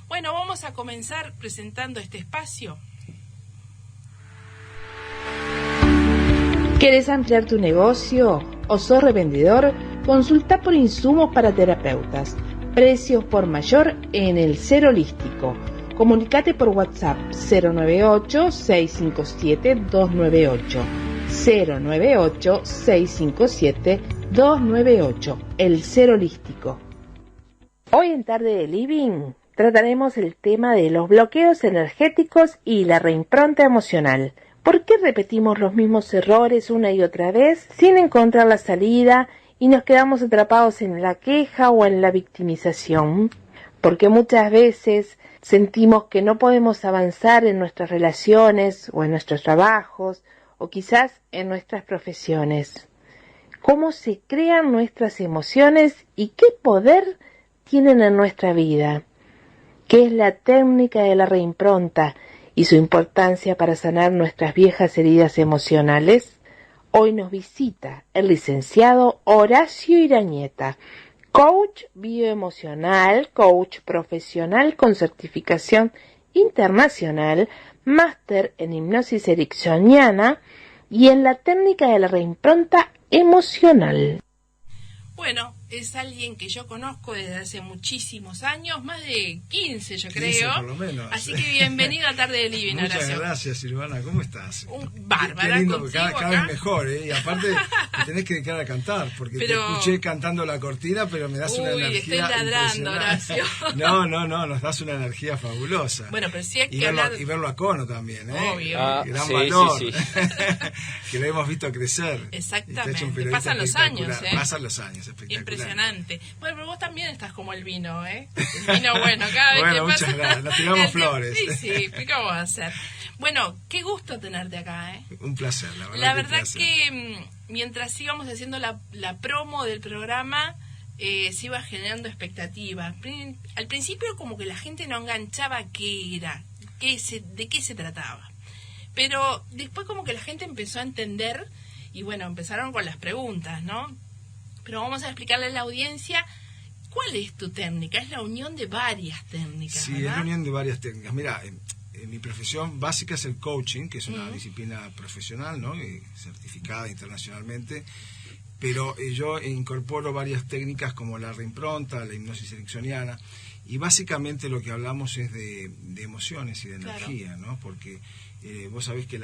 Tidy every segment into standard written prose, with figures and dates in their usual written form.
Bueno, vamos a comenzar presentando este espacio. ¿Querés ampliar tu negocio o sos revendedor? Consulta por insumos para terapeutas. Precios por mayor en el Ser Holístico. Comunicate por WhatsApp 098-657-298. 098-657-298. El Ser Holístico. Hoy en Tarde de Living trataremos el tema de los bloqueos energéticos y la reimpronta emocional. ¿Por qué repetimos los mismos errores una y otra vez sin encontrar la salida y nos quedamos atrapados en la queja o en la victimización? Porque muchas veces sentimos que no podemos avanzar en nuestras relaciones o en nuestros trabajos o quizás en nuestras profesiones. ¿Cómo se crean nuestras emociones y qué poder tienen en nuestra vida? ¿Qué es la técnica de la reimpronta y su importancia para sanar nuestras viejas heridas emocionales? Hoy nos visita el licenciado Horacio Irañeta, coach bioemocional, coach profesional con certificación internacional, máster en hipnosis ericksoniana y en la técnica de la reimpronta emocional. Bueno, es alguien que yo conozco desde hace muchísimos años, más de 15 yo creo. 15 por lo menos. Así que bienvenido a Tarde de Living, Muchas Horacio. gracias, Silvana, ¿cómo estás? Bárbara, qué lindo, contigo cada vez mejor, ¿eh? Y aparte te tenés que dedicar a cantar, porque te escuché cantando la cortina, pero me das una energía estoy ladrando, Horacio. No, nos das una energía fabulosa. Bueno, pero sí hay que hablar... Y verlo a Cono también, ¿eh? Obvio. Gran valor. Sí. Que lo hemos visto crecer. Exactamente. Pasan los años, ¿eh? Pasan los años, espectacular. Impresionante. Bueno, pero vos también estás como el vino, ¿eh? El vino bueno, cada vez que muchas pasa... gracias, nos tiramos flores. Sí, ¿qué vamos a hacer? Bueno, qué gusto tenerte acá, ¿eh? Un placer, la verdad. La verdad que mientras íbamos haciendo la promo del programa, se iba generando expectativa. Al principio como que la gente no enganchaba qué era, de qué se trataba. Pero después como que la gente empezó a entender y bueno, empezaron con las preguntas, ¿no? Pero vamos a explicarle a la audiencia cuál es tu técnica. Es la unión de varias técnicas, Sí, ¿verdad? es la unión de varias técnicas. Mira, mi profesión básica es el coaching, que es una disciplina profesional, ¿no? Certificada internacionalmente. Pero yo incorporo varias técnicas como la reimpronta, la hipnosis ericksoniana. Y básicamente lo que hablamos es de emociones y de energía, ¿no? Porque vos sabés que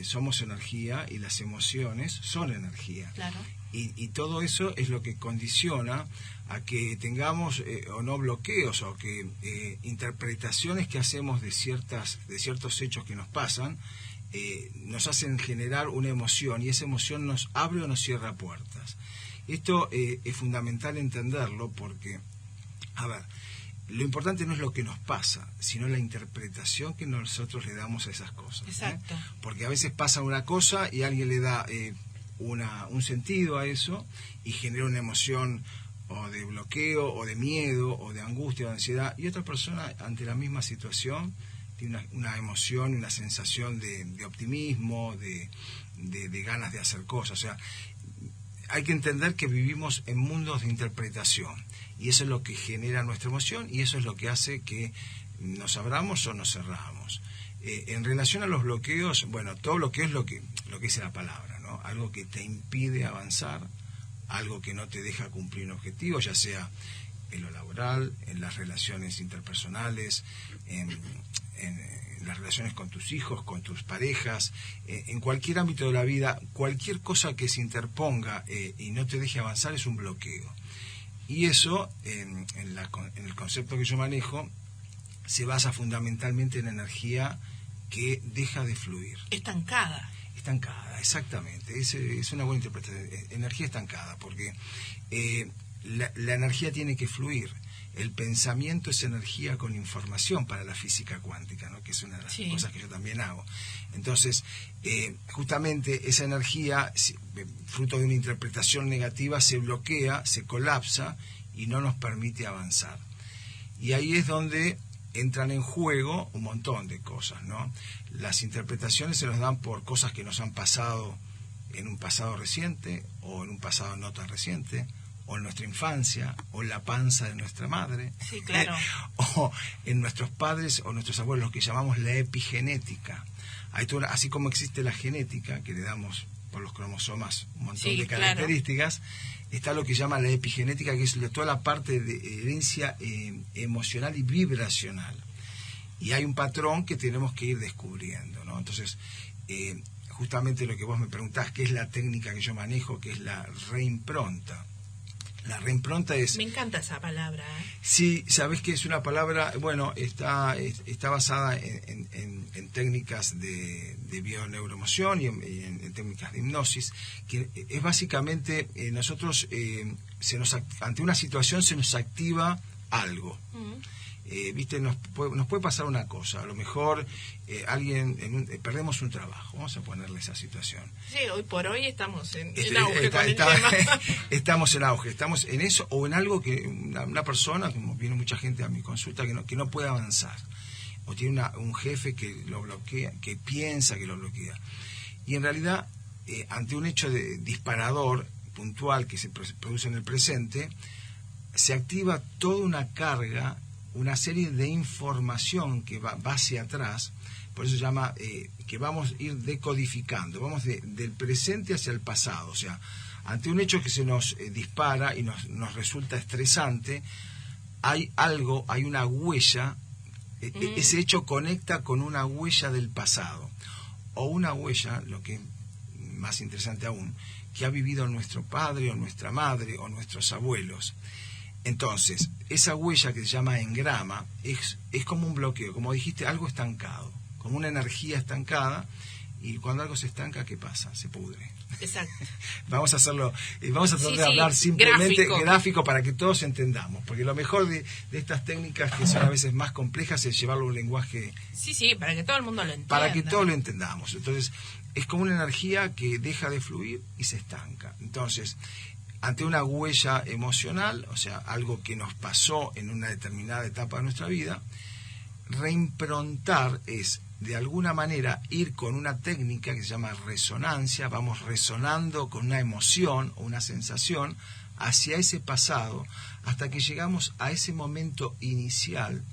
somos energía y las emociones son energía. Claro. Y todo eso es lo que condiciona a que tengamos o no bloqueos o que interpretaciones que hacemos de ciertos hechos que nos pasan nos hacen generar una emoción y esa emoción nos abre o nos cierra puertas. Esto es fundamental entenderlo porque, a ver, lo importante no es lo que nos pasa, sino la interpretación que nosotros le damos a esas cosas. Exacto. Porque a veces pasa una cosa y alguien le da un sentido a eso y genera una emoción o de bloqueo o de miedo o de angustia o de ansiedad, y otra persona ante la misma situación tiene una emoción, una sensación de optimismo, de ganas de hacer cosas. O sea, hay que entender que vivimos en mundos de interpretación y eso es lo que genera nuestra emoción y eso es lo que hace que nos abramos o nos cerramos. En relación a los bloqueos, bueno, todo bloqueo es lo que dice la palabra, ¿no? Algo que te impide avanzar, algo que no te deja cumplir un objetivo, ya sea en lo laboral, en las relaciones interpersonales, en las relaciones con tus hijos, con tus parejas, en cualquier ámbito de la vida, cualquier cosa que se interponga y no te deje avanzar es un bloqueo. Y eso, en el concepto que yo manejo, se basa fundamentalmente en energía que deja de fluir. Estancada, exactamente. Es una buena interpretación. Energía estancada, porque la energía tiene que fluir. El pensamiento es energía con información para la física cuántica, ¿no? Que es una de las cosas que yo también hago. Entonces, justamente esa energía, fruto de una interpretación negativa, se bloquea, se colapsa y no nos permite avanzar. Y ahí es donde entran en juego un montón de cosas, ¿no? Las interpretaciones se nos dan por cosas que nos han pasado en un pasado reciente o en un pasado no tan reciente, o en nuestra infancia, o en la panza de nuestra madre, Sí, claro. o en nuestros padres o nuestros abuelos, lo que llamamos la epigenética. Así como existe la genética, que le damos por los cromosomas un montón de características, está lo que se llama la epigenética, que es toda la parte de herencia emocional y vibracional. Y hay un patrón que tenemos que ir descubriendo, ¿no? Entonces, justamente lo que vos me preguntás, ¿qué es la técnica que yo manejo? Que es la reimpronta. La reimpronta es... Me encanta esa palabra. Sí, sabés que es una palabra, bueno, está basada en técnicas de bioneuroemoción y en técnicas de hipnosis, que es básicamente nosotros, ante una situación se nos activa algo. Viste, nos puede pasar una cosa, a lo mejor perdemos un trabajo, vamos a ponerle esa situación. Sí, hoy por hoy estamos en auge con el tema. Estamos en auge, estamos en eso o en algo que una persona, como viene mucha gente a mi consulta, que no puede avanzar, o tiene un jefe que lo bloquea, que piensa que lo bloquea. Y en realidad, ante un hecho de disparador puntual que se produce en el presente, se activa toda una carga, una serie de información que va hacia atrás. Por eso se llama que vamos a ir decodificando, vamos del presente hacia el pasado. O sea, ante un hecho que se nos dispara y nos resulta estresante, hay una huella, ese hecho conecta con una huella del pasado, o una huella, lo que es más interesante aún, que ha vivido nuestro padre o nuestra madre o nuestros abuelos. Entonces, esa huella que se llama engrama es como un bloqueo, como dijiste, algo estancado, como una energía estancada, y cuando algo se estanca, ¿qué pasa? Se pudre. Exacto. Vamos a tratar de hablar simplemente gráfico para que todos entendamos, porque lo mejor de estas técnicas, que son a veces más complejas, es llevarlo a un lenguaje... Sí, para que todo el mundo lo entienda. Para que todos lo entendamos. Entonces, es como una energía que deja de fluir y se estanca. Entonces, ante una huella emocional, o sea, algo que nos pasó en una determinada etapa de nuestra vida, reimprontar es, de alguna manera, ir con una técnica que se llama resonancia. Vamos resonando con una emoción o una sensación hacia ese pasado, hasta que llegamos a ese momento inicial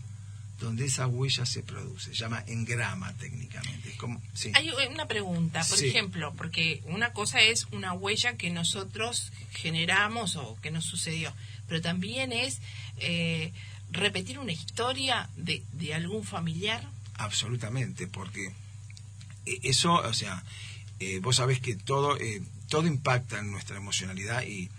donde esa huella se produce. Se llama engrama técnicamente. Es como, sí. Hay una pregunta, por ejemplo, porque una cosa es una huella que nosotros generamos o que nos sucedió, pero también es repetir una historia de algún familiar. Absolutamente, porque eso, o sea, vos sabés que todo impacta en nuestra emocionalidad, y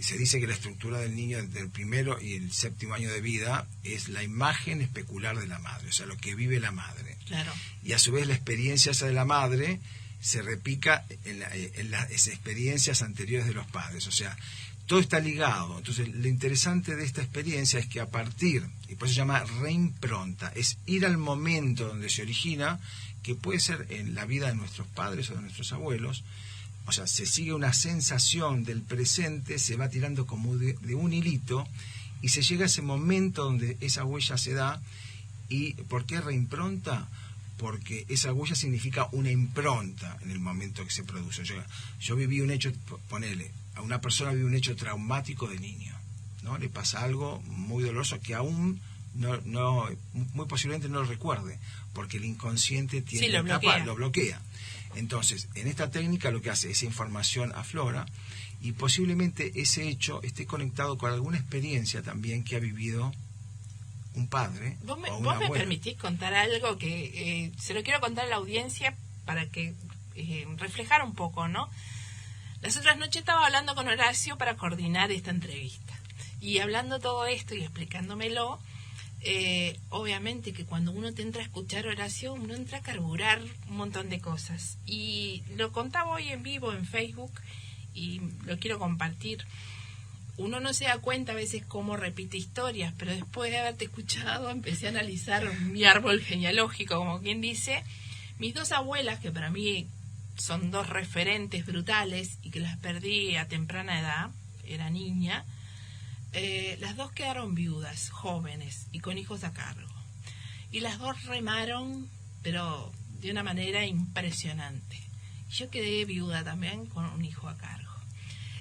se dice que la estructura del niño entre el primero y el 7º año de vida es la imagen especular de la madre, o sea, lo que vive la madre. Claro. Y a su vez la experiencia esa de la madre se repica en las experiencias anteriores de los padres, o sea, todo está ligado. Entonces, lo interesante de esta experiencia es que a partir, y por eso se llama reimpronta, es ir al momento donde se origina, que puede ser en la vida de nuestros padres o de nuestros abuelos. O sea, se sigue una sensación del presente, se va tirando como de un hilito, y se llega a ese momento donde esa huella se da. ¿Y por qué reimpronta? Porque esa huella significa una impronta en el momento que se produce. Yo viví un hecho, ponele, a una persona vive un hecho traumático de niño, ¿no? Le pasa algo muy doloroso que aún no muy posiblemente no lo recuerde, porque el inconsciente lo bloquea. Entonces, en esta técnica lo que hace, esa información aflora, y posiblemente ese hecho esté conectado con alguna experiencia también que ha vivido un padre. ¿Vos me permitís contar algo que se lo quiero contar a la audiencia para que reflejar un poco, ¿no? Las otras noches estaba hablando con Horacio para coordinar esta entrevista. Y hablando todo esto y explicándomelo, obviamente que cuando uno te entra a escuchar, Horacio, uno entra a carburar un montón de cosas. Y lo contaba hoy en vivo en Facebook y lo quiero compartir. Uno no se da cuenta a veces cómo repite historias, pero después de haberte escuchado empecé a analizar mi árbol genealógico, como quien dice. Mis dos abuelas, que para mí son dos referentes brutales y que las perdí a temprana edad, era niña, las dos quedaron viudas, jóvenes y con hijos a cargo. Y las dos remaron, pero de una manera impresionante. Yo quedé viuda también con un hijo a cargo.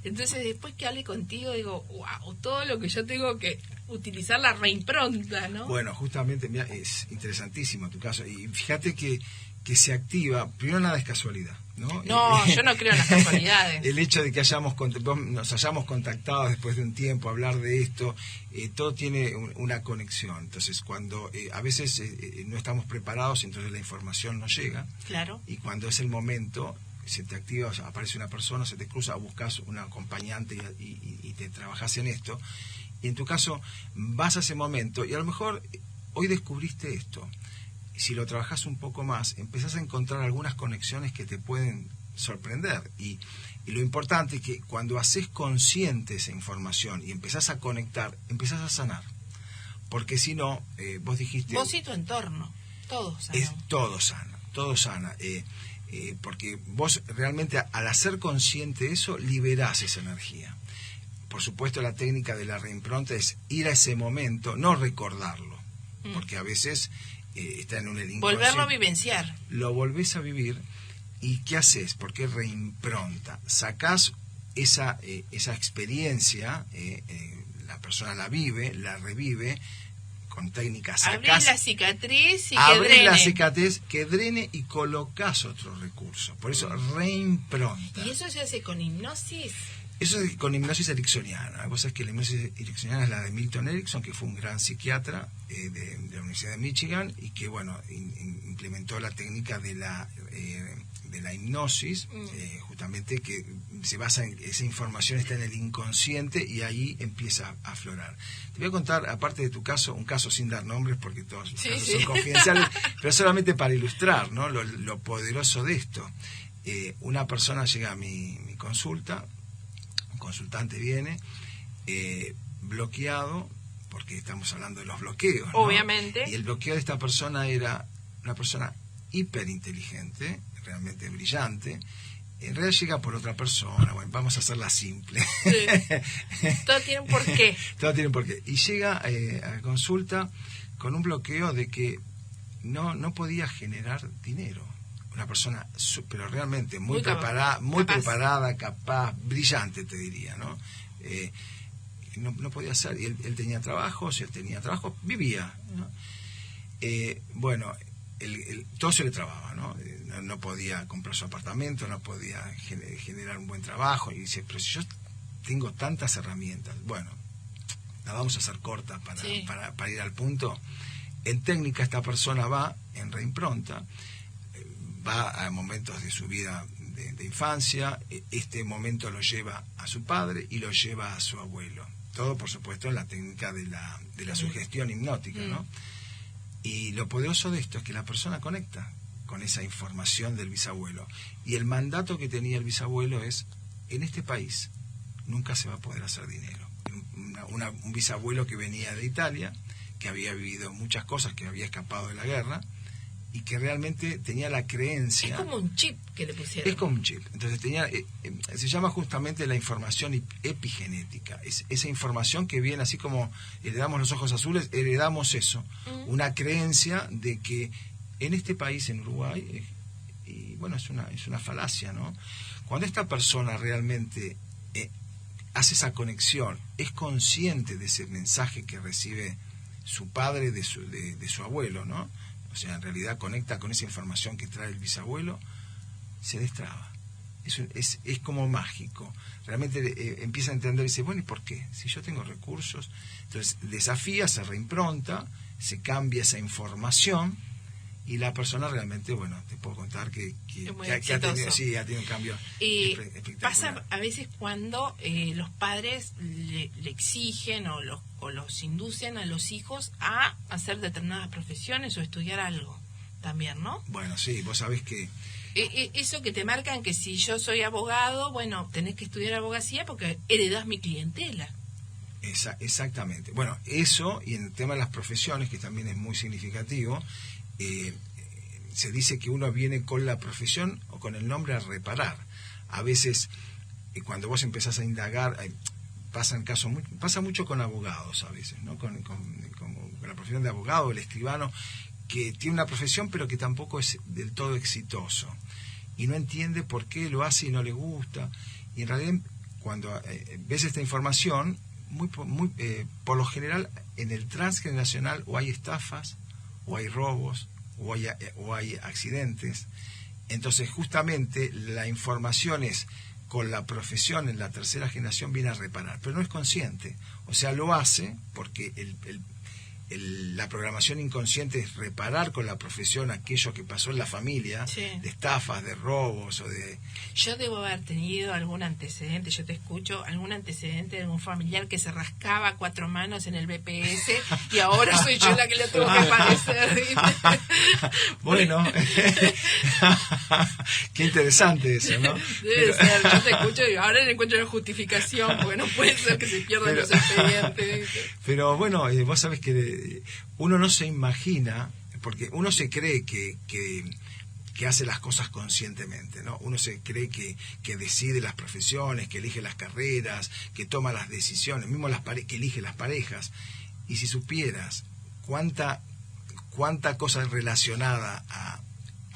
Entonces después que hable contigo digo, wow, todo lo que yo tengo que utilizar la reimpronta, ¿no? Bueno, justamente, mira, es interesantísimo tu caso. Y fíjate que se activa, primero nada es casualidad, ¿no? No, yo no creo en las casualidades. El hecho de que nos hayamos contactado después de un tiempo a hablar de esto, todo tiene una conexión. Entonces, cuando a veces no estamos preparados, entonces la información no llega. Claro. Y cuando es el momento, se te activa, aparece una persona, se te cruza, buscas una acompañante y te trabajas en esto. Y en tu caso, vas a ese momento y a lo mejor hoy descubriste esto. Si lo trabajas un poco más, empezás a encontrar algunas conexiones que te pueden sorprender. Y lo importante es que cuando haces consciente esa información y empezás a conectar, empezás a sanar. Porque si no, vos dijiste... Vos y tu entorno, todo sana. Todo sana. Porque vos realmente al hacer consciente eso, liberás esa energía. Por supuesto, la técnica de la reimpronta es ir a ese momento, no recordarlo. Porque a veces... está en un inconsciente. Volverlo a vivenciar. Lo volvés a vivir. ¿Y qué haces? Porque reimpronta. Sacás esa experiencia, la persona la vive, la revive, con técnicas. Abrís la cicatriz y abrís la cicatriz, que drene y colocás otro recurso. Por eso reimpronta. ¿Y eso se hace con hipnosis? Eso es con hipnosis ericksoniana. Vos sabés que la hipnosis ericksoniana es la de Milton Erickson, que fue un gran psiquiatra de la Universidad de Michigan y que, bueno, implementó la técnica de la hipnosis, justamente que se basa en esa información, está en el inconsciente y ahí empieza a aflorar. Te voy a contar, aparte de tu caso, un caso sin dar nombres porque todos los casos son confidenciales, pero solamente para ilustrar, ¿no?, lo poderoso de esto. Una persona llega a mi consulta, un consultante viene bloqueado, porque estamos hablando de los bloqueos, ¿no? Obviamente. Y el bloqueo de esta persona era una persona hiperinteligente, realmente brillante. En realidad llega por otra persona. Bueno, vamos a hacerla simple. Sí. Todo tiene un porqué. Todo tiene un porqué. Y llega a consulta con un bloqueo de que no podía generar dinero. Una persona, pero realmente muy preparada, capaz, brillante, te diría, ¿no? No podía hacer. Y él tenía trabajo, vivía, ¿no? Bueno, todo se le trababa, ¿no? No podía comprar su apartamento, no podía generar un buen trabajo. Y dice, pero si yo tengo tantas herramientas, bueno, la vamos a hacer corta para ir al punto. En técnica, esta persona va en reimpronta, va a momentos de su vida de infancia, este momento lo lleva a su padre y lo lleva a su abuelo. Todo, por supuesto, en la técnica de la sugestión hipnótica, ¿no? Y lo poderoso de esto es que la persona conecta con esa información del bisabuelo. Y el mandato que tenía el bisabuelo es, en este país nunca se va a poder hacer dinero. Un bisabuelo que venía de Italia, que había vivido muchas cosas, que había escapado de la guerra, y que realmente tenía la creencia... Es como un chip que le pusieron. Es como un chip. Entonces se llama justamente la información epigenética. Es esa información que viene así como heredamos los ojos azules, heredamos eso. Una creencia de que en este país, en Uruguay, y bueno, es una falacia, ¿no? Cuando esta persona realmente hace esa conexión, es consciente de ese mensaje que recibe su padre de su abuelo, ¿no? O sea, en realidad conecta con esa información que trae el bisabuelo, se destraba. Es como mágico. Realmente empieza a entender y dice, bueno, ¿y por qué? Si yo tengo recursos. Entonces desafía, se reimpronta, se cambia esa información y la persona realmente, bueno, te puedo contar que ha tenido un cambio espectacular. Pasa a veces cuando los padres le exigen o los inducen a los hijos a hacer determinadas profesiones o estudiar algo también, ¿no? Bueno, sí, vos sabés que... Eso que te marcan que si yo soy abogado, bueno, tenés que estudiar abogacía porque heredás mi clientela. Exactamente. Bueno, eso y en el tema de las profesiones, que también es muy significativo, se dice que uno viene con la profesión o con el nombre a reparar. A veces, cuando vos empezás a indagar, pasa mucho con abogados a veces, ¿no? Con la profesión de abogado, el escribano, que tiene una profesión pero que tampoco es del todo exitoso y no entiende por qué lo hace y no le gusta. Y en realidad, cuando ves esta información, por lo general en el transgeneracional o hay estafas, o hay robos, o hay accidentes. Entonces justamente la información es con la profesión en la tercera generación viene a reparar, pero no es consciente. O sea, lo hace porque la programación inconsciente es reparar con la profesión aquello que pasó en la familia, sí, de estafas, de robos o de... Yo debo haber tenido algún antecedente, yo te escucho, algún antecedente de algún familiar que se rascaba a 4 manos en el BPS y ahora soy yo la que le tengo que padecer. Bueno, qué interesante eso, ¿no? Debe ser, yo te escucho y ahora le encuentro la justificación, porque no puede ser que se pierdan los expedientes. Pero bueno, vos sabés que uno no se imagina, porque uno se cree que hace las cosas conscientemente, ¿no? Uno se cree que decide las profesiones, que elige las carreras, que toma las decisiones, mismo que elige las parejas. Y si supieras cuánta cosa relacionada a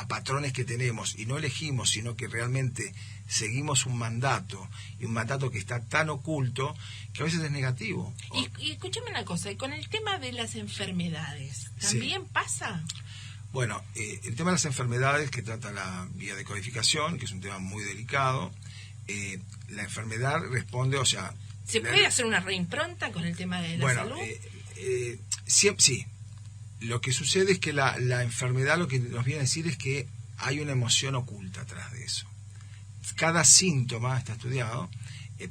patrones que tenemos y no elegimos, sino que realmente seguimos un mandato, y un mandato que está tan oculto que a veces es negativo. Y escúchame una cosa, y con el tema de las enfermedades, ¿también pasa? Bueno, el tema de las enfermedades que trata la biodecodificación, que es un tema muy delicado, la enfermedad responde, o sea... ¿Se puede hacer una reimpronta con el tema de la salud? Sí. Lo que sucede es que la enfermedad lo que nos viene a decir es que hay una emoción oculta atrás de eso. Cada síntoma está estudiado.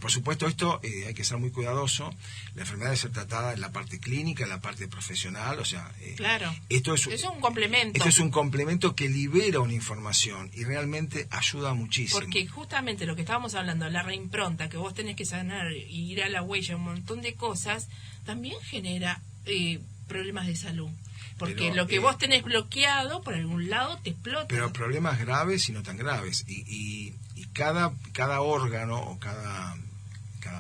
Por supuesto, esto hay que ser muy cuidadoso. La enfermedad debe ser tratada en la parte clínica, en la parte profesional. O sea, claro. Esto es un complemento. Esto es un complemento que libera una información y realmente ayuda muchísimo. Porque justamente lo que estábamos hablando, la reimpronta, que vos tenés que sanar y ir a la huella, un montón de cosas, también genera problemas de salud. Porque lo que vos tenés bloqueado, por algún lado, te explota. Pero problemas graves y no tan graves. Y cada órgano o cada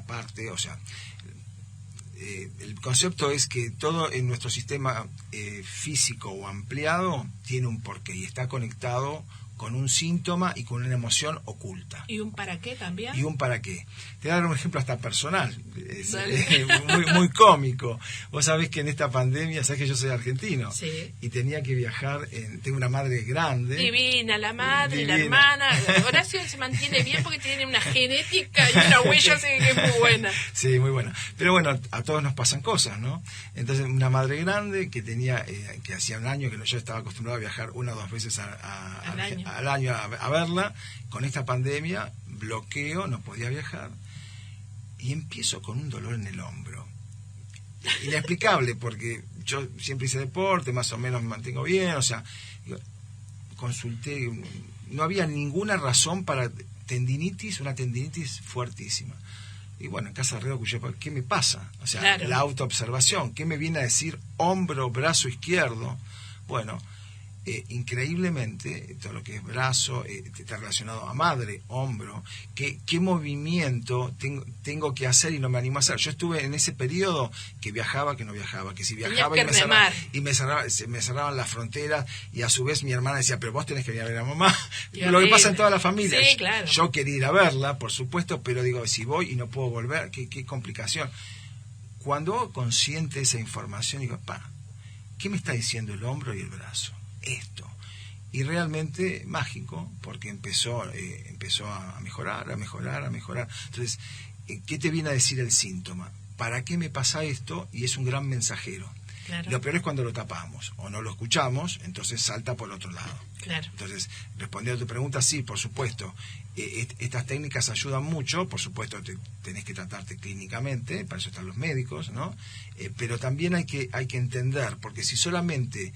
parte, o sea, el concepto es que todo en nuestro sistema físico o ampliado tiene un porqué y está conectado con un síntoma y con una emoción oculta. ¿Y un para qué también? Y un para qué. Te voy a dar un ejemplo hasta personal, muy cómico. Vos sabés que en esta pandemia, sabés que yo soy argentino, sí, y tenía que viajar, tengo una madre grande. Divina, la madre, divina, la hermana. Horacio se mantiene bien porque tiene una genética y una huella que es muy buena. Sí, muy buena. Pero bueno, a todos nos pasan cosas, ¿no? Entonces, una madre grande que tenía, que hacía un año que yo estaba acostumbrado a viajar 1 o 2 veces al año a verla. Con esta pandemia, bloqueo, no podía viajar. Y empiezo con un dolor en el hombro. Inexplicable, porque yo siempre hice deporte, más o menos me mantengo bien, o sea, consulté, no había ninguna razón para tendinitis, una tendinitis fuertísima. Y bueno, en casa de escuché, ¿qué me pasa? O sea, claro, la autoobservación, ¿qué me viene a decir hombro, brazo izquierdo? Bueno, increíblemente, todo lo que es brazo, está relacionado a madre, hombro, qué movimiento tengo que hacer y no me animo a hacer. Yo estuve en ese periodo que viajaba, que no viajaba, que si viajaba y me cerraban las fronteras, y a su vez mi hermana decía, pero vos tenés que ir a ver a mamá. Lo que pasa en toda la familia. Sí, claro. Yo quería ir a verla, por supuesto, pero digo, si voy y no puedo volver, qué complicación. Cuando hago consciente esa información, digo, ¿qué me está diciendo el hombro y el brazo? Esto. Y realmente mágico, porque empezó a mejorar. Entonces, ¿qué te viene a decir el síntoma? ¿Para qué me pasa esto? Y es un gran mensajero. Claro. Lo peor es cuando lo tapamos o no lo escuchamos, entonces salta por otro lado. Claro. Entonces, respondiendo a tu pregunta, sí, por supuesto. Estas técnicas ayudan mucho, por supuesto tenés que tratarte clínicamente, para eso están los médicos, ¿no? Pero también hay que entender, porque si solamente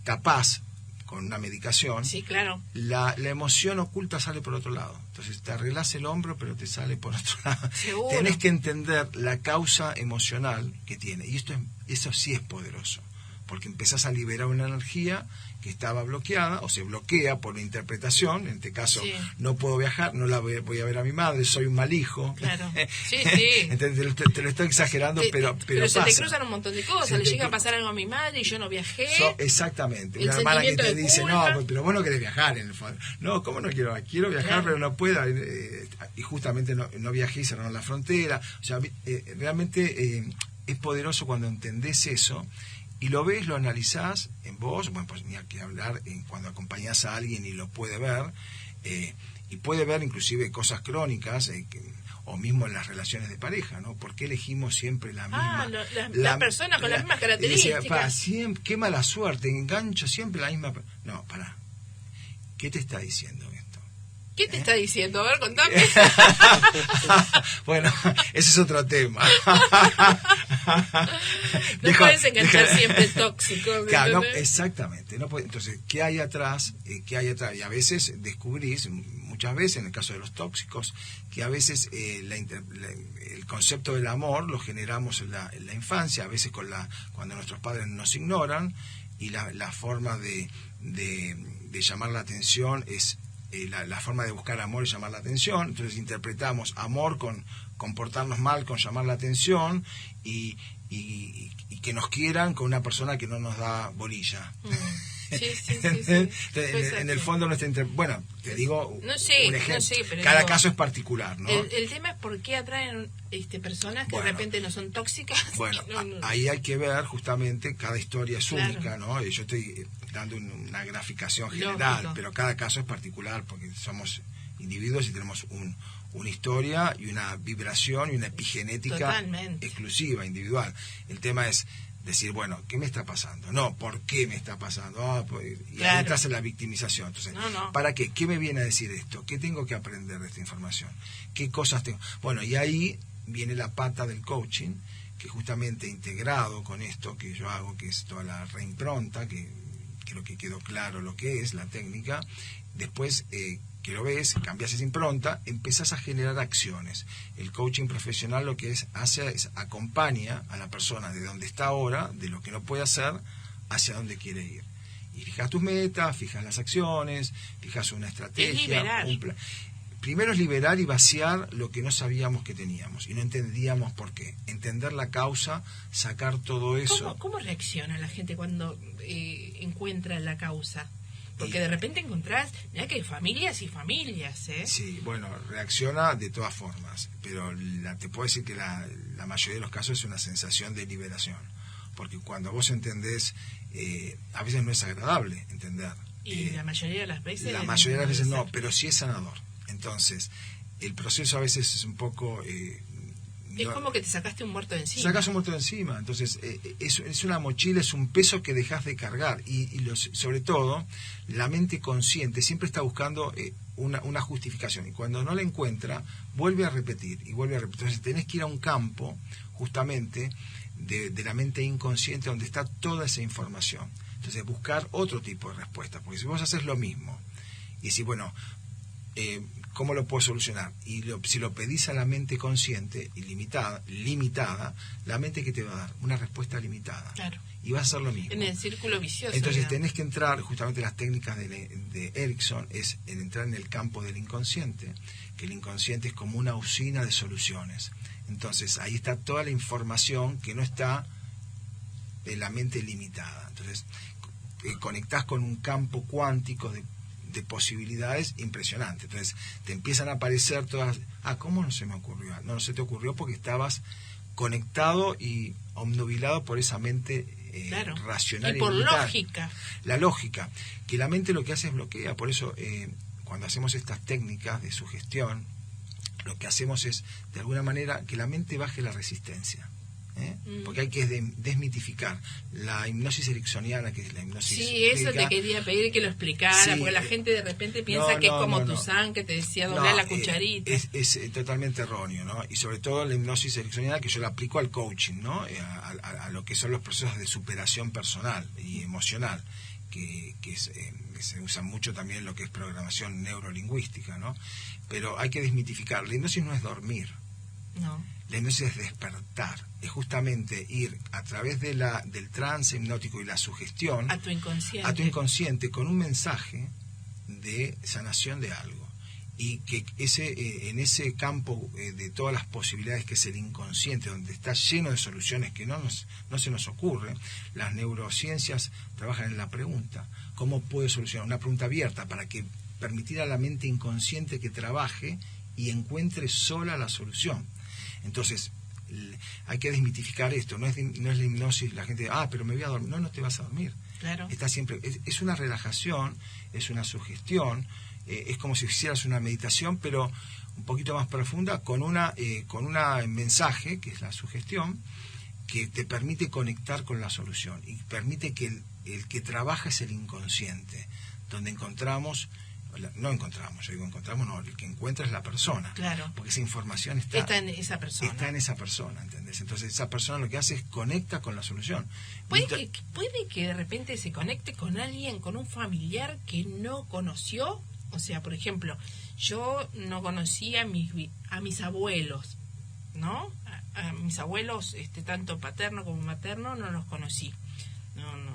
tapás con una medicación, sí, claro, la emoción oculta sale por otro lado. Entonces te arreglás el hombro, pero te sale por otro lado. Seguro. Tenés que entender la causa emocional que tiene. Y eso sí es poderoso. porque empezás a liberar una energía que estaba bloqueada o se bloquea por la interpretación. En este caso, sí, no puedo viajar, no la voy a ver a mi madre, soy un mal hijo. claro, sí, sí. Entonces, te lo estoy exagerando, pero se pasa. te cruzan un montón de cosas, le llega a pasar algo a mi madre y yo no viajé. Exactamente, el una hermana que te sentimiento de dice, culpa. no, pero vos no querés viajar en el fondo. No, ¿cómo no quiero viajar, Claro. pero no puedo? Y justamente no viajé y cerraron la frontera. O sea, realmente es poderoso cuando entendés eso y lo ves, lo analizás en vos. Bueno, pues ni hay que hablar cuando acompañás a alguien y lo puede ver, y puede ver inclusive cosas crónicas, o mismo en las relaciones de pareja, ¿no? ¿Por qué elegimos siempre la misma? La persona con las mismas características. Decía, siempre, qué mala suerte, engancho siempre la misma. No, pará. ¿Qué te está diciendo esto? ¿Qué te está diciendo? A ver, contame. Bueno, ese es otro tema. No puedes enganchar siempre tóxicos. Claro, no, exactamente. No puede, entonces, ¿qué hay atrás? ¿Qué hay atrás? Y a veces descubrís, muchas veces, en el caso de los tóxicos, que a veces el concepto del amor lo generamos en la infancia, a veces cuando nuestros padres nos ignoran, y la forma de llamar la atención es la forma de buscar amor es llamar la atención. Entonces interpretamos amor con comportarnos mal, con llamar la atención, y que nos quieran con una persona que no nos da bolilla. Sí. En el fondo nuestra bueno, te digo un ejemplo. Pero cada caso es particular, ¿no? El tema es por qué atraen personas que de repente no son tóxicas. Bueno, ahí hay que ver justamente, cada historia es única, ¿no? Yo estoy dando una graficación general, lógico, pero cada caso es particular porque somos individuos y tenemos una historia y una vibración y una epigenética totalmente exclusiva, individual. El tema es decir, bueno, ¿qué me está pasando? No, ¿por qué me está pasando? Y ahí entras en la victimización. Entonces, ¿para qué? ¿Qué me viene a decir esto? ¿Qué tengo que aprender de esta información? ¿Qué cosas tengo? Bueno, y ahí viene la pata del coaching, que justamente integrado con esto que yo hago, que es toda la reimpronta, que creo que quedó claro lo que es la técnica. Después que lo ves, cambias esa impronta, empezás a generar acciones. El coaching profesional lo que hace es acompaña a la persona de donde está ahora, de lo que no puede hacer, hacia donde quiere ir. Y fijas tus metas, fijas las acciones, fijas una estrategia, un plan. Primero es liberar y vaciar lo que no sabíamos que teníamos y no entendíamos por qué. Entender la causa, sacar todo eso. ¿Cómo reacciona la gente cuando encuentra la causa? Porque de repente encontrás, mirá que hay familias y familias, ¿eh? Sí, bueno, reacciona de todas formas, pero te puedo decir que la mayoría de los casos es una sensación de liberación, porque cuando vos entendés, a veces no es agradable entender. Y la mayoría de las veces... La mayoría de las veces no, pero sí es sanador. Entonces, el proceso a veces es un poco... es como que te sacaste un muerto de encima. Sacas un muerto de encima. Entonces, es una mochila, es un peso que dejas de cargar. Y sobre todo, la mente consciente siempre está buscando una justificación. Y cuando no la encuentra, vuelve a repetir y vuelve a repetir. Entonces, tenés que ir a un campo, justamente, de la mente inconsciente, donde está toda esa información. Entonces, buscar otro tipo de respuesta. Porque si vos haces lo mismo, y decís, bueno... ¿cómo lo puedo solucionar? Y si lo pedís a la mente consciente y limitada, la mente que te va a dar una respuesta limitada. Claro. Y va a ser lo mismo. En el círculo vicioso. Entonces tenés que entrar, justamente las técnicas de Erickson, es el entrar en el campo del inconsciente, que el inconsciente es como una usina de soluciones. Entonces ahí está toda la información que no está en la mente limitada. Entonces conectás con un campo cuántico de posibilidades impresionantes. Entonces te empiezan a aparecer todas, ¿cómo no se me ocurrió? No se te ocurrió porque estabas conectado y obnubilado por esa mente racional y por limitada. Lógica. La lógica, que la mente lo que hace es bloquea. Por eso cuando hacemos estas técnicas de sugestión, lo que hacemos es de alguna manera que la mente baje la resistencia. Porque hay que desmitificar la hipnosis ericksoniana, que es la hipnosis. Sí, eso te quería pedir que lo explicara, sí, porque la gente de repente piensa que es como Tuzán, que te decía doblar la cucharita. Es totalmente erróneo, ¿no? Y sobre todo la hipnosis ericksoniana, que yo la aplico al coaching, ¿no? A lo que son los procesos de superación personal y emocional, que se usa mucho también en lo que es programación neurolingüística, ¿no? Pero hay que desmitificar. La hipnosis no es dormir. No. La hipnosis es despertar, es justamente ir a través de del trance hipnótico y la sugestión a tu inconsciente con un mensaje de sanación de algo. Y que en ese campo de todas las posibilidades que es el inconsciente, donde está lleno de soluciones que no se nos ocurren, las neurociencias trabajan en la pregunta. ¿Cómo puede solucionar? Una pregunta abierta para que permitir a la mente inconsciente que trabaje y encuentre sola la solución. Entonces, hay que desmitificar esto. No es la hipnosis, la gente, pero me voy a dormir. No te vas a dormir. Claro. Está siempre, es una relajación, es una sugestión, es como si hicieras una meditación, pero un poquito más profunda, con un mensaje, que es la sugestión, que te permite conectar con la solución y permite que el que trabaja es el inconsciente, donde el que encontramos, el que encuentra es la persona. Claro. Porque esa información está en esa persona. Está en esa persona, ¿entendés? Entonces esa persona lo que hace es conecta con la solución. Puede que de repente se conecte con alguien, con un familiar que no conoció. O sea, por ejemplo, yo no conocía a mis abuelos, ¿no? A mis abuelos, tanto paterno como materno, no los conocí. No.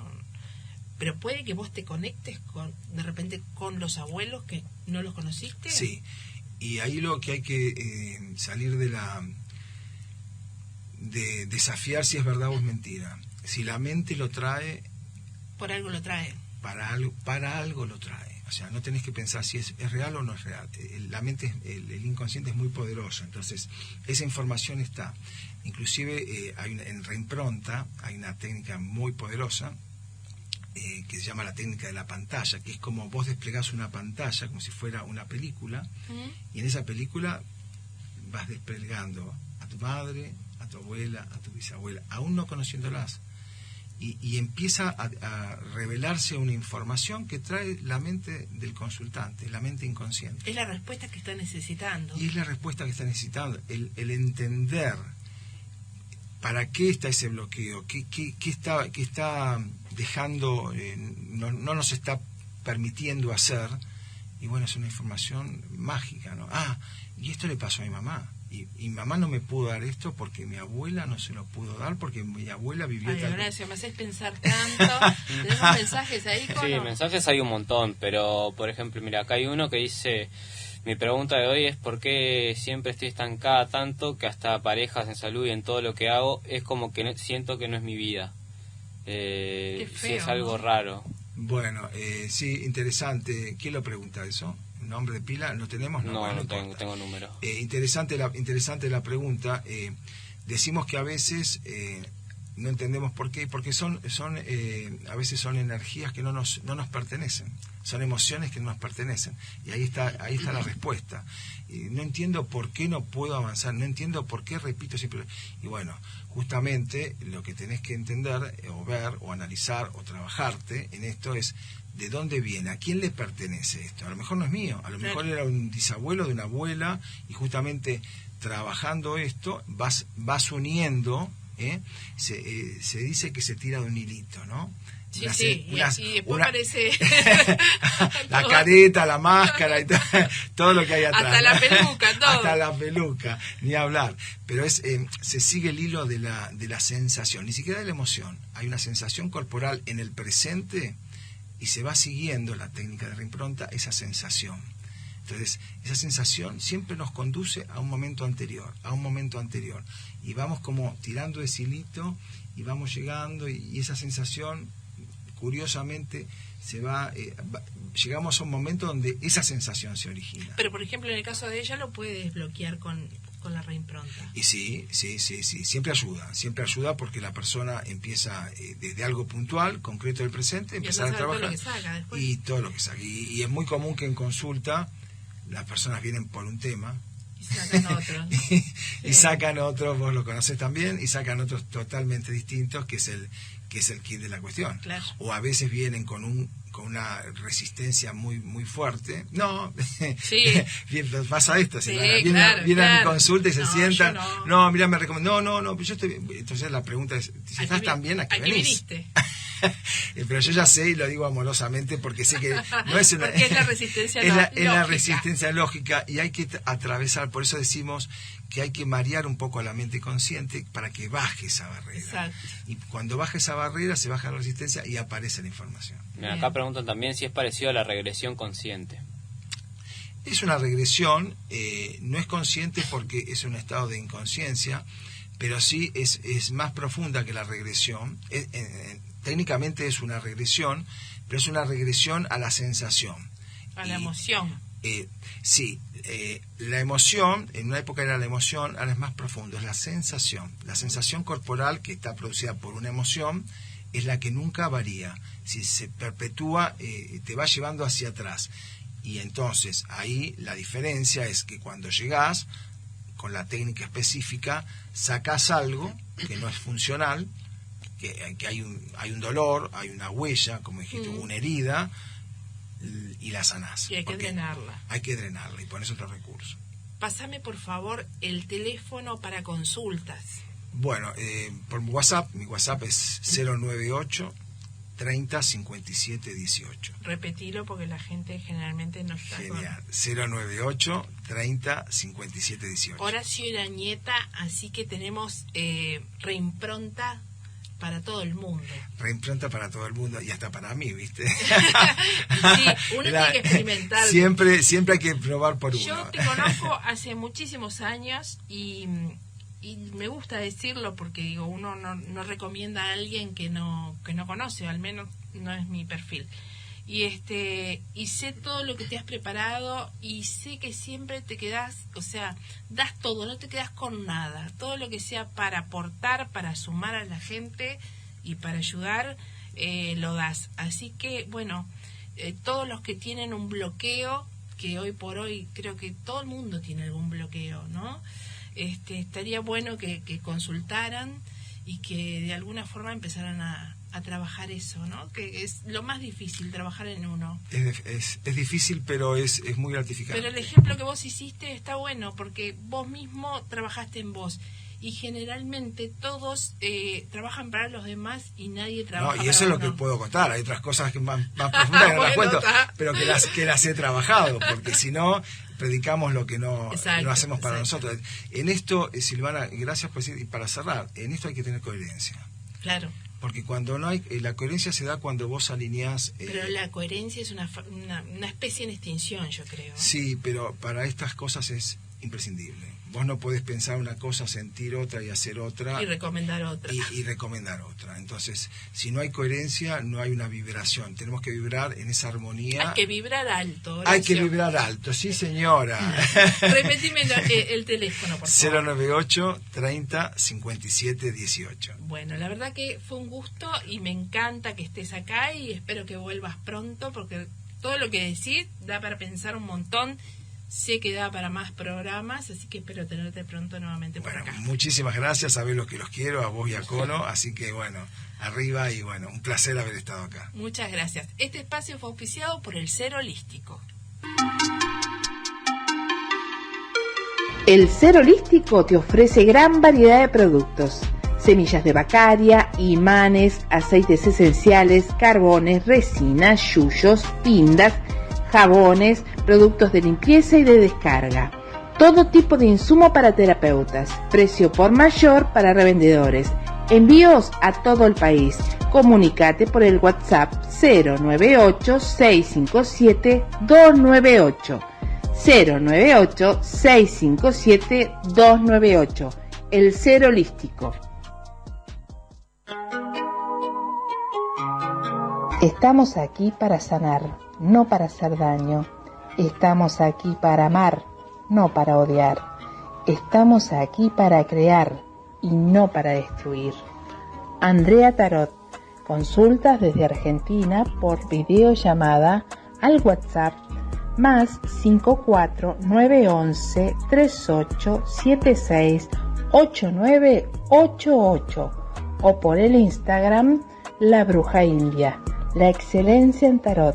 Pero puede que vos te conectes de repente con los abuelos que no los conociste. Sí, y ahí lo que hay que salir de desafiar si es verdad o es mentira. Si la mente lo trae, por algo lo trae. Para algo lo trae. O sea, no tenés que pensar si es real o no es real. La mente, el inconsciente es muy poderoso. Entonces, esa información está. Inclusive en reimpronta hay una técnica muy poderosa que se llama la técnica de la pantalla, que es como vos desplegás una pantalla como si fuera una película, y en esa película vas desplegando a tu madre, a tu abuela, a tu bisabuela, aún no conociéndolas, y empieza a revelarse una información que trae la mente del consultante, la mente inconsciente. Es la respuesta que está necesitando. Y es la respuesta que está necesitando, el entender para qué está ese bloqueo, qué está dejando, no nos está permitiendo hacer. Y bueno, es una información mágica, ¿no? Y esto le pasó a mi mamá. Y mi mamá no me pudo dar esto porque mi abuela no se lo pudo dar, porque mi abuela vivió tal... Gracias, me haces pensar tanto. ¿Tenemos mensajes ahí? Sí, mensajes hay un montón, pero por ejemplo, mira, acá hay uno que dice: mi pregunta de hoy es por qué siempre estoy estancada tanto que hasta parejas en salud y en todo lo que hago es como que siento que no es mi vida. Qué feo, sí, es algo raro. Bueno, sí, interesante. ¿Quién lo pregunta eso? ¿Nombre de pila? ¿Lo tenemos? No tengo número. Interesante la pregunta. Decimos que a veces no entendemos por qué, porque a veces son energías que no nos pertenecen, son emociones que no nos pertenecen, y ahí está la respuesta. No entiendo por qué no puedo avanzar, no entiendo por qué repito siempre. Y bueno, justamente lo que tenés que entender o ver o analizar o trabajarte en esto es de dónde viene, a quién le pertenece esto. A lo mejor no es mío, a lo mejor era un bisabuelo de una abuela, y justamente trabajando esto vas uniendo. Se dice que se tira de un hilito, ¿no? Sí, y después aparece la careta, la máscara y todo lo que hay atrás. Hasta la peluca, todo. Hasta la peluca, ni hablar. Pero se sigue el hilo de la sensación, ni siquiera de la emoción. Hay una sensación corporal en el presente y se va siguiendo la técnica de reimpronta esa sensación. Entonces, esa sensación siempre nos conduce a un momento anterior, y vamos como tirando ese hilito y vamos llegando, y esa sensación, curiosamente, llegamos a un momento donde esa sensación se origina. Pero, por ejemplo, en el caso de ella, lo puede desbloquear con la reimpronta. Y sí, siempre ayuda porque la persona empieza desde algo puntual, concreto del presente, empezar a trabajar todo lo que saca después. Y todo lo que saca. Y es muy común que en consulta las personas vienen por un tema y sacan otros. y sacan otros, vos lo conocés también, y sacan otros totalmente distintos, que es el kit de la cuestión. Claro. O a veces vienen con una resistencia muy muy fuerte. No, sí. Pasa esto, sí, vienen a mi consulta y se sientan. No, mira, me recomiendo. No, yo estoy. Entonces la pregunta es, si estás tan bien, ¿a qué venís? Viniste. Pero yo ya sé y lo digo amorosamente porque sé que no es una... Porque es la resistencia es lógica. la resistencia lógica y hay que atravesar, por eso decimos que hay que marear un poco a la mente consciente para que baje esa barrera. Exacto. Y cuando baje esa barrera se baja la resistencia y aparece la información. Mira, acá preguntan también si es parecido a la regresión consciente. Es una regresión, no es consciente porque es un estado de inconsciencia, pero sí es más profunda que la regresión. Técnicamente es una regresión, pero es una regresión a la sensación. A la emoción. Sí, la emoción, en una época era la emoción, ahora es más profundo, es la sensación. La sensación corporal que está producida por una emoción es la que nunca varía. Si se perpetúa, te va llevando hacia atrás. Y entonces ahí la diferencia es que cuando llegás, con la técnica específica, sacás algo que no es funcional, que hay un dolor, hay una huella, como dijiste, una herida, y la sanás. Y hay que drenarla. Hay que drenarla y pones otro recurso. Pásame, por favor, el teléfono para consultas. Bueno, por WhatsApp, mi WhatsApp es 098 30 57 18. Repetilo porque la gente generalmente no está. Genial. 098 30 57 18. Horacio Irañeta, así que tenemos reimpronta para todo el mundo. Reimpronta para todo el mundo y hasta para mí, ¿viste? Sí, uno tiene que experimentar. Siempre hay que probar por uno. Yo te conozco hace muchísimos años y me gusta decirlo porque digo, uno no recomienda a alguien que no conoce, o al menos no es mi perfil. Y sé todo lo que te has preparado y sé que siempre te quedás, o sea, das todo, no te quedas con nada. Todo lo que sea para aportar, para sumar a la gente y para ayudar, lo das. Así que, bueno, todos los que tienen un bloqueo, que hoy por hoy creo que todo el mundo tiene algún bloqueo, ¿no? Estaría bueno que consultaran y que de alguna forma empezaran a trabajar eso, ¿no? Que es lo más difícil, trabajar en uno. Es difícil, pero es muy gratificante. Pero el ejemplo que vos hiciste está bueno, porque vos mismo trabajaste en vos. Y generalmente todos trabajan para los demás y nadie trabaja para uno. Y eso es lo que puedo contar. Hay otras cosas que más profundas que no las cuento, pero que las he trabajado, porque si no, predicamos lo que no hacemos para nosotros. En esto, Silvana, gracias por decir, y para cerrar, en esto hay que tener coherencia. Claro. Porque cuando no hay, la coherencia se da cuando vos alineás... pero la coherencia es una especie en extinción, yo creo. Sí, pero para estas cosas es imprescindible. Vos no podés pensar una cosa, sentir otra y hacer otra. Y recomendar otra. Y recomendar otra. Entonces, si no hay coherencia, no hay una vibración. Tenemos que vibrar en esa armonía. Hay que vibrar alto, Horacio. Hay que vibrar alto, sí señora. Repetime el teléfono, por favor. 098 30 57 18. Bueno, la verdad que fue un gusto y me encanta que estés acá y espero que vuelvas pronto porque todo lo que decís da para pensar un montón. Sé que da para más programas, así que espero tenerte pronto nuevamente por acá. Muchísimas gracias, sabés lo que los quiero, a vos y a Cono, así que bueno, arriba y bueno, un placer haber estado acá. Muchas gracias. Este espacio fue auspiciado por el Ser Holístico. El Ser Holístico te ofrece gran variedad de productos. Semillas de bacaria, imanes, aceites esenciales, carbones, resinas, yuyos, pindas, jabones, productos de limpieza y de descarga. Todo tipo de insumo para terapeutas. Precio por mayor para revendedores. Envíos a todo el país. Comunícate por el WhatsApp 098-657-298. 098-657-298. El Ser Holístico. Estamos aquí para sanar, no para hacer daño. Estamos aquí para amar, no para odiar. Estamos aquí para crear y no para destruir. Andrea Tarot. Consultas desde Argentina por videollamada al WhatsApp más 54911 3876 8988 o por el Instagram La Bruja India. La excelencia en tarot.